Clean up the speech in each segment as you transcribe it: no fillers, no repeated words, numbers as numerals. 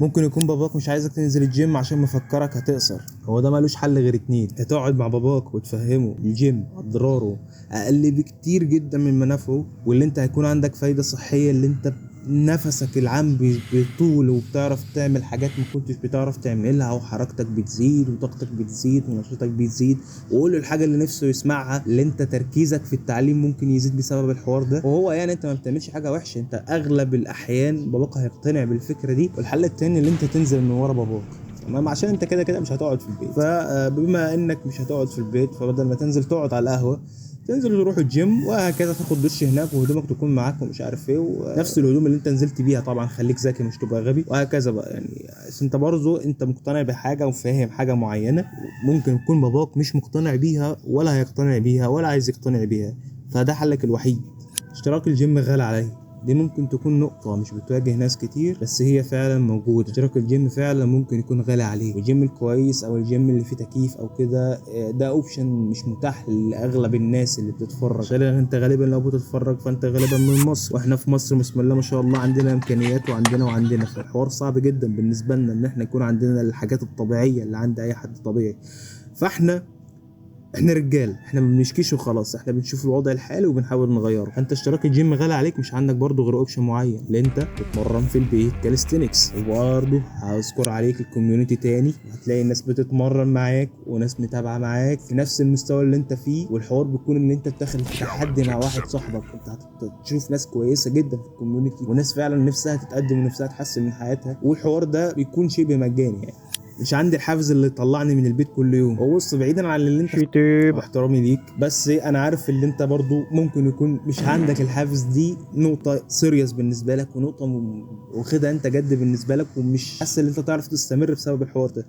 ممكن يكون باباك مش عايزك تنزل الجيم عشان مفكرك هتقصر. هو ده مالوش حل غير اتنين، هتقعد مع باباك وتفهمه الجيم اضراره اقل بكتير جدا من منافعه، واللي انت هيكون عندك فايدة صحية، اللي انت نفسك العام بيطول وبتعرف تعمل حاجات ما كنتش بتعرف تعملها، وحركتك بتزيد وطاقتك بتزيد ونشاطك بيزيد. وقول له الحاجه اللي نفسه يسمعها، اللي انت تركيزك في التعليم ممكن يزيد بسبب الحوار ده. وهو يعني انت ما بتعملش حاجه وحشه، انت اغلب الاحيان باباك هيقتنع بالفكره دي. والحل التاني اللي انت تنزل من ورا باباك، تمام، عشان انت كده كده مش هتقعد في البيت. فبما انك مش هتقعد في البيت، فبدل ما تنزل تقعد على القهوه، تنزل تروح الجيم وهكذا، تاخد دش هناك وهدومك تكون معاك ومش عارف ايه، ونفس الهدوم اللي انت نزلت بيها طبعا، خليك ذكي مش تبقى غبي، وهكذا بقى يعني. انت برضه انت مقتنع بحاجه وفاهم حاجه معينه، ممكن يكون باباك مش مقتنع بيها ولا هيقتنع بيها ولا عايز يقتنع بيها، فده حلك الوحيد. اشتراك الجيم غالي عليه، دي ممكن تكون نقطة مش بتواجه ناس كتير، بس هي فعلا موجودة. اشتراك الجيم فعلا ممكن يكون غالي عليه، والجيم الكويس او الجيم اللي فيه تكييف او كده ده اوبشن مش متاح لاغلب الناس اللي بتتفرج. غالبا انت لو بتتفرج فانت غالبا من مصر، واحنا في مصر بسم الله ما شاء الله عندنا امكانيات وعندنا فالحوار صعب جدا بالنسبة لنا ان احنا يكون عندنا الحاجات الطبيعية اللي عند اي حد طبيعي. فاحنا رجال، احنا ما بنشكيش وخلاص، احنا بنشوف الوضع الحالي وبنحاول نغيره. فانت اشتراك الجيم غالي عليك، مش عندك برضو غير اوبشن معين، اللي انت تتمرن في البيت كاليستينكس. وبرضو هذكر عليك الكوميونتي تاني، هتلاقي الناس بتتمرن معاك وناس متابعه معاك في نفس المستوى اللي انت فيه، والحوار بيكون ان انت بتاخد تحدي مع واحد صاحبك. انت هتشوف ناس كويسه جدا في الكوميونتي، وناس فعلا نفسها تتقدم ونفسها تحسن من حياتها، والحوار ده بيكون شبه مجاني يعني. مش عندي الحافز اللي يطلعني من البيت كل يوم. وبص، بعيدا عن اللي انت شتيب واحترامي ليك، بس انا عارف اللي انت برضو ممكن يكون مش عندك الحافز، دي نقطة سيريس بالنسبة لك، ونقطة واخدها انت جد بالنسبة لك، ومش حاسس ان انت تعرف تستمر بسبب الحوار ده.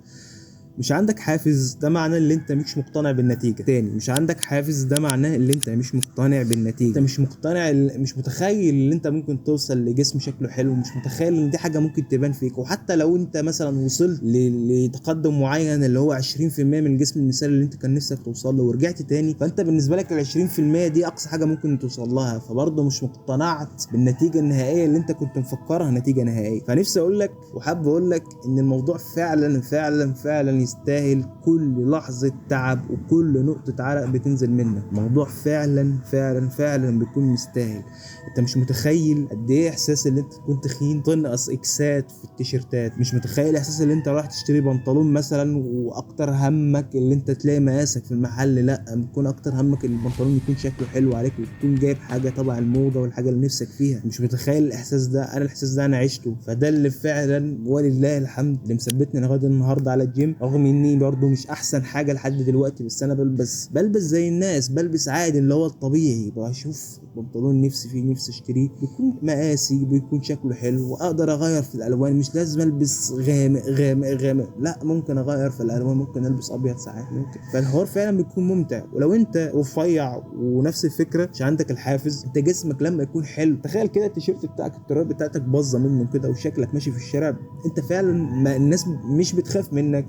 مش عندك حافز، ده معناه ان انت مش مقتنع بالنتيجه. تاني، مش عندك حافز، ده معناه ان انت مش مقتنع بالنتيجه. انت مش مقتنع، مش متخيل ان انت ممكن توصل لجسم شكله حلو، مش متخيل ان دي حاجه ممكن تبان فيك. وحتى لو انت مثلا وصلت لتقدم معين اللي هو 20% من الجسم المثالي اللي انت كان نفسك توصل له، ورجعت تاني، فانت بالنسبه لك ال 20% دي اقصى حاجه ممكن توصل لها، فبرضه مش مقتنعت بالنتيجه النهائيه اللي انت كنت مفكرها نتيجه نهائيه. فنفسي اقول لك وحابب اقول لك ان الموضوع فعلا فعلا فعلا يستاهل كل لحظة تعب وكل نقطة عرق بتنزل منك. الموضوع فعلا فعلا فعلا بيكون مستاهل. انت مش متخيل قد ايه احساس اللي انت تكون تخين تنقص اكسات في التيشيرتات، مش متخيل احساس اللي انت رايح تشتري بنطلون مثلا واكتر همك اللي انت تلاقي مقاسك في المحل، لا، بيكون اكتر همك ان البنطلون يكون شكله حلو عليك وتكون جايب حاجة تبع الموضة والحاجة اللي نفسك فيها. مش متخيل الاحساس ده. انا الاحساس ده انا عشته، فده اللي فعلا ولله الحمد اللي مثبتني لغاية النهارده على الجيم، رغم اني برضو مش احسن حاجه لحد دلوقتي. بس انا بلبس زي الناس، بلبس عادي اللي هو الطبيعي. بشوف بنطلون نفسي فيه، نفسي اشتريه، بيكون مقاسي، بيكون شكله حلو، واقدر اغير في الالوان. مش لازم البس غامق غامق غامق، لا، ممكن اغير في الالوان، ممكن البس ابيض ساعات، ممكن. فالحوار فعلا بيكون ممتع. ولو انت رفيع ونفس الفكره مش عندك الحافز، انت جسمك لما يكون حلو، تخيل كده التيشيرت بتاعك، التراب بتاعتك باظه منه كده وشكلك ماشي في الشارع، انت فعلا ما الناس مش بتخاف منك،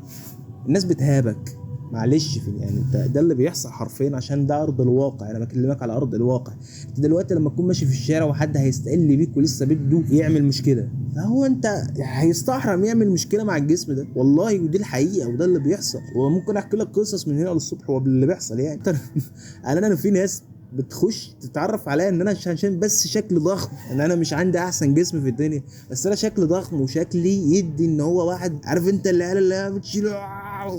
الناس بتهابك. معلش، في يعني ده اللي بيحصل حرفيا، عشان ده ارض الواقع. انا بكلمك على ارض الواقع. انت دلوقتي لما تكون ماشي في الشارع وحد هيستقل بيك ولسه بده يعمل مشكله، فهو انت هيستحرم يعمل مشكله مع الجسم ده، والله، ودي الحقيقه وده اللي بيحصل. وممكن احكي لك قصص من هنا للصبح واللي بيحصل يعني. انا في ناس بتخش تتعرف عليا ان انا عشان بس شكل ضخم، ان انا مش عندي احسن جسم في الدنيا، بس انا شكل ضخم وشكلي يدي ان هو واحد، عارف انت العيال اللي بتشيل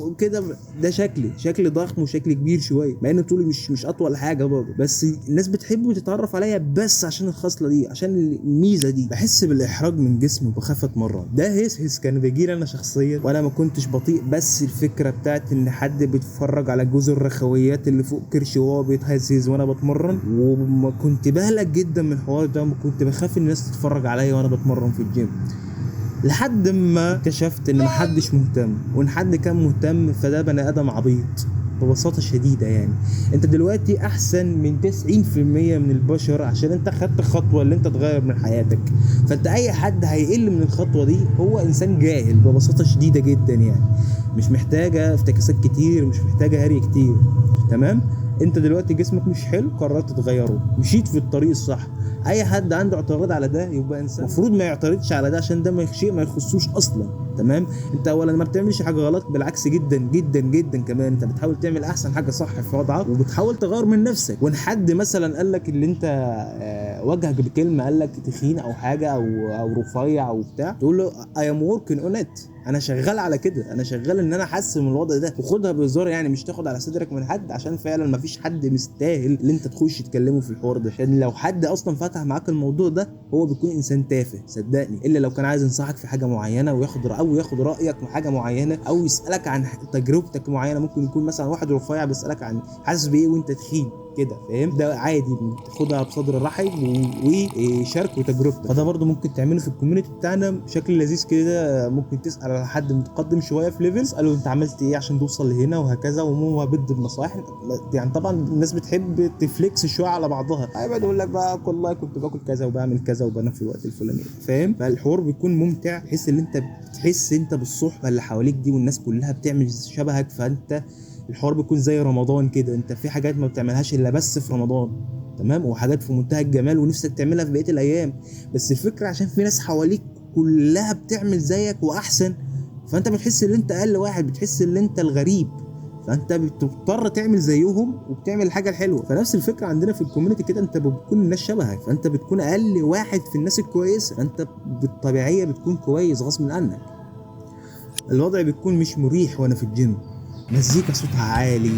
وكده، ده شكلي ضخم وشكلي كبير شويه، مع ان طولي مش اطول حاجه برضه، بس الناس بتحب تتعرف عليا بس عشان الخصله دي، عشان الميزه دي. بحس بالاحراج من جسمي وبخاف اتمرن. ده هس كان بيجي لي انا شخصيا وانا ما كنتش بطيء، بس الفكره بتاعت ان حد بيتفرج على جزء الرخويات اللي فوق كرشي وهو بيتهزز وانا بتمرن، وما كنت بهلك جدا من الحوار ده، وكنت بخاف الناس تتفرج عليا وانا بتمرن في الجيم، لحد ما اكتشفت ان محدش مهتم، وان حد كان مهتم فده بني ادم عبيط ببساطة شديدة يعني. انت دلوقتي احسن من 90% من البشر عشان انت خدت خطوة اللي انت تغير من حياتك. فانت اي حد هيقل من الخطوة دي هو انسان جاهل ببساطة شديدة جدا يعني. مش محتاجة افتكاسات كتير، مش محتاجة هري كتير، تمام؟ انت دلوقتي جسمك مش حلو، قررت تغيره، مشيت في الطريق الصح. اي حد عنده اعتراض على ده يبقى انسان المفروض ما يعترضش على ده، عشان ده شيء ما يخصوش اصلا. تمام، انت اولا ما بتعملش حاجه غلط، بالعكس جدا جدا جدا كمان انت بتحاول تعمل احسن حاجه صح في وضعك، وبتحاول تغير من نفسك. وان حد مثلا قال لك اللي انت واجهك بكلمه، قال لك تخين او حاجه او رفيع او بتاع، تقول له اي ام وركينج اون ات، انا شغال على كده، انا شغال ان انا احسن من الوضع ده. وخدها بهزار يعني، مش تاخد على صدرك من حد، عشان فعلا ما فيش حد مستاهل اللي انت تخش تكلمه في الحوار ده. عشان لو حد اصلا فتح معاك الموضوع ده هو بيكون انسان تافه صدقني، الا لو كان عايز ينصحك في حاجه معينه وياخد رايك في حاجه معينه، او يسالك عن تجربتك معينه. ممكن يكون مثلا واحد رفيع بيسالك عن حاسس بايه وانت تخين كده، فاهم؟ ده عادي، تاخدها بصدر رحب وشاركوا تجربتك. فده برضو ممكن تعمله في الكوميونتي بتاعنا بشكل لذيذ كده. ممكن تسال على حد متقدم شويه في ليفل، اساله انت عملت ايه عشان توصل لهنا وهكذا، وهو بيدي بنصائح. يعني طبعا الناس بتحب تفليكس شويه على بعضها، هيبقى يقول لك بقى والله كنت باكل كذا وبعمل كذا وبنام في الوقت الفلاني، فاهم؟ فالحوار بيكون ممتع، تحس انت بالصحبه اللي حواليك دي والناس كلها بتعمل شبهك. فانت الحوار بيكون زي رمضان كده، انت في حاجات ما بتعملهاش الا بس في رمضان، تمام؟ وحاجات في منتهى الجمال ونفسك تعملها في بقيه الايام. بس الفكره عشان في ناس حواليك كلها بتعمل زيك واحسن، فانت بتحس ان انت اقل واحد، بتحس ان انت الغريب، فانت بتضطر تعمل زيهم وبتعمل الحاجه الحلوه. فنفس الفكره عندنا في الكوميونتي كده، انت بتكون الناس شبهك، فانت بتكون اقل واحد في الناس الكويسه، فانت بالطبيعيه بتكون كويس غصب عنك. الوضع بيكون مش مريح وانا في الجيم، مزيكا صوتها عالي،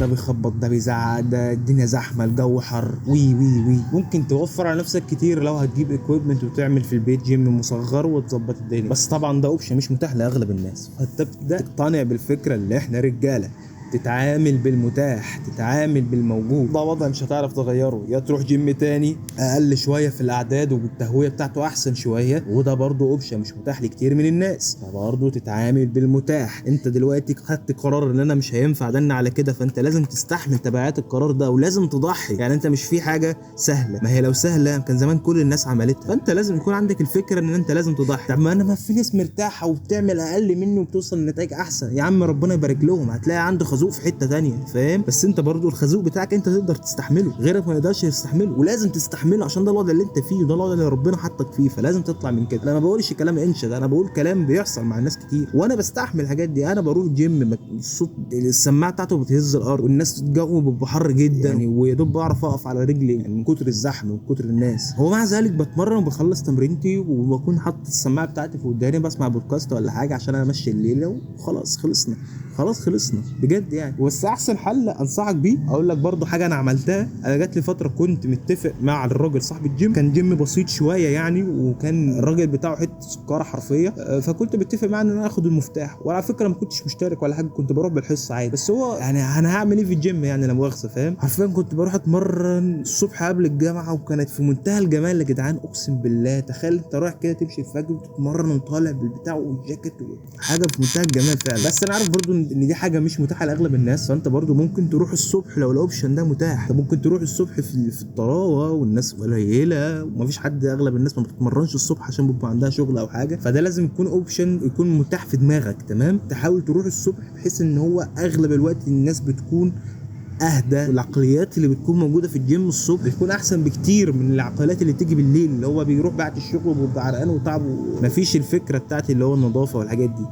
ده بيخبط ده بيزعق، ده الدنيا زحمه، الجو حر، وي وي وي. ممكن توفر على نفسك كتير لو هتجيب ايكويبمنت وتعمل في البيت جيم مصغر وتظبط الدنيا، بس طبعا ده اوبشن مش متاح لاغلب الناس. فتبدا تقتنع بالفكره اللي احنا رجاله، تتعامل بالمتاح، تتعامل بالموجود. ده وضع مش هتعرف تغيره، يا تروح جيم تاني اقل شويه في الاعداد وبالتهويه بتاعته احسن شويه، وده برضو اوبشن مش متاح لكتير من الناس. فبرضو تتعامل بالمتاح. انت دلوقتي خدت قرار ان انا مش هينفع دن على كده، فانت لازم تستحمل تبعات القرار ده ولازم تضحي. يعني انت مش في حاجه سهله، ما هي لو سهله كان زمان كل الناس عملتها. فانت لازم يكون عندك الفكره ان انت لازم تضحي. طب ما انا ما في ناس مرتاحه وبتعمل اقل مني وبتوصل لنتائج احسن، يا عم ربنا يبارك لهم، هتلاقي عنده خزوق في حته تانية، فاهم؟ بس انت برضو الخازوق بتاعك انت تقدر تستحمله، غيرك ما يقدرش يستحمله، ولازم تستحمله عشان ده الوضع اللي انت فيه وده الوضع اللي ربنا حطك فيه، فلازم تطلع من كده. انا ما بقولش كلام انشد، انا بقول كلام بيحصل مع الناس كتير، وانا بستحمل الحاجات دي. انا بروح جيم الصوت السماعه بتاعته بتهز الارض، والناس الجو بيبقى حر جدا يعني، ويا دوب بعرف اقف على رجلي يعني من كتر الزحمه ومن كتر الناس. هو مع ذلك بتمرن وبخلص تمرينتي وبكون حاطط السماعه بتاعتي في وداني بسمع بودكاست ولا حاجه عشان انا امشي الليله، وخلاص خلصنا بجد يعني. بس احسن حل انصحك بيه اقول لك برضو حاجه انا عملتها. انا جات لي فتره كنت متفق مع الراجل صاحب الجيم، كان جيم بسيط شويه يعني، وكان الراجل بتاعه حته سكاره حرفيه، فكنت متفق معاه ان انا اخد المفتاح. وعلى فكره ما كنتش مشترك ولا حاجه، كنت بروح بالحصه عادي. بس هو يعني انا هعمل ايه في الجيم يعني، لا مؤاخذه، فاهم؟ حرفيا كنت بروح اتمرن الصبح قبل الجامعه، وكانت في منتهى الجمال يا جدعان، اقسم بالله. تخيل انت رايح كده تمشي الفجر وتتمرن وطالع بالبتاع والجاكيت، حاجه في منتهى الجمال فعلا. بس انا عارف برضو ان دي حاجه مش متاحه لاغلب الناس، فانت برضو ممكن تروح الصبح لو الاوبشن ده متاح. انت ممكن تروح الصبح في الطراوه والناس قليله ومفيش حد، اغلب الناس ما بتتمرنش الصبح عشان بيبقى عندها شغل او حاجه، فده لازم يكون اوبشن يكون متاح في دماغك، تمام؟ تحاول تروح الصبح بحيث ان هو اغلب الوقت الناس بتكون اهدى، والعقليات اللي بتكون موجوده في الجيم الصبح بتكون احسن بكتير من العقليات اللي تيجي بالليل، اللي هو بيروح بعد الشغل وبيبقى عرقان وتعب ومفيش الفكره بتاعت اللي هو النظافه والحاجات دي.